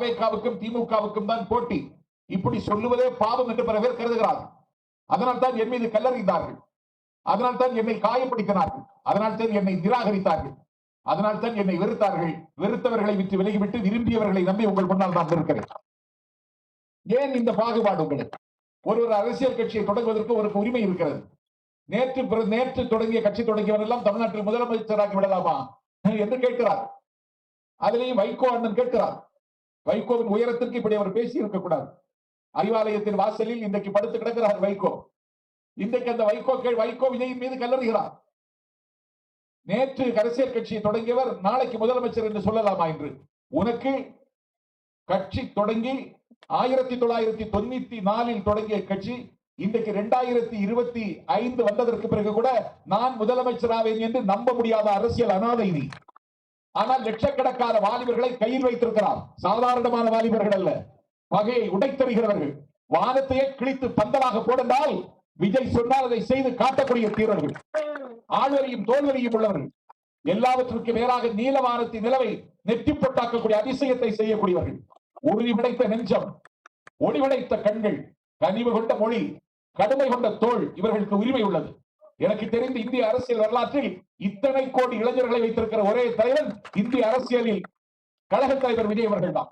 தாவேகாவுக்கும் திமுகவுக்கும் தான் போட்டி. இப்படி சொல்லுவதே பாவம் என்று பல பேர் கருதுகிறார்கள். அதனால் தான் என் மீது கல்லறிந்தார்கள். அதனால் தான் என்னை காயப்படுத்தினார்கள். அதனால் தான் என்னை நிராகரித்தார்கள். அதனால் தான் என்னை வெறுத்தார்கள். வெறுத்தவர்களை விட்டு விலகிவிட்டு விரும்பியவர்களை நம்பி உங்கள் முன்னால் தான் இருக்கிறேன். ஏன் இந்த பாகுபாடு உங்களுக்கு? ஒரு அரசியல் கட்சியை தொடங்குவதற்கு ஒரு உரிமை இருக்கிறது. நேற்று தொடங்கிய கட்சி தொடங்கியவர் எல்லாம் தமிழ்நாட்டில் முதலமைச்சராகி விடலாமா என்று கேட்கிறார். அதிலேயும் வைகோ அண்ணன் கேட்கிறார். வைகோவின் உயரத்திற்கு இப்படி அவர் பேசி இருக்கக்கூடாது. அறிவாலயத்தின் வாசலில் இன்றைக்கு படுத்து கிடக்கிறார் வைகோ. இன்றைக்கு அந்த வைகோ விஜயின் மீது கல்லறுகிறார். நேற்று அரசியல் கட்சியை தொடங்கியவர் நாளைக்கு முதலமைச்சர் என்று சொல்லலாமா? என்று உனக்கு கட்சி தொடங்கி 1994 தொடங்கிய கட்சி இன்றைக்கு 2025 வந்ததற்கு பிறகு கூட நான் முதலமைச்சராவேன் என்று நம்ப முடியாத அரசியல் அனாதை நீ. ஆனால் லட்சக்கணக்கான வாலிபர்களை கையில் வைத்திருக்கிறார். சாதாரணமான வாலிபர்கள் அல்ல, வகையை உடைத்தறிகிறவர்கள். வானத்தையே கிழித்து பந்தலாக போடந்தால் விஜய் சொன்னால் அதை செய்து காட்டக்கூடிய தீரர்கள், ஆழ்வரையும் தோல்வரையும் உள்ளவர்கள், எல்லாவற்றுக்கும் மேலாக நீலவானத்தின் நிலவை நெற்றி பொட்டாக்கக்கூடிய அதிசயத்தை செய்யக்கூடியவர்கள், உறுதி படைத்த நெஞ்சம், ஒளிவடைத்த கண்கள், கனிவு கொண்ட மொழி, கடுமை கொண்ட தோள், இவர்களுக்கு உரிமை உள்ளது. எனக்கு தெரிந்து இந்திய அரசியல் வரலாற்றில் இத்தனை கோடி இளைஞர்களை வைத்திருக்கிற ஒரே தலைவன் இந்திய அரசியலில் கழக தலைவர் விஜய் அவர்கள் தான்.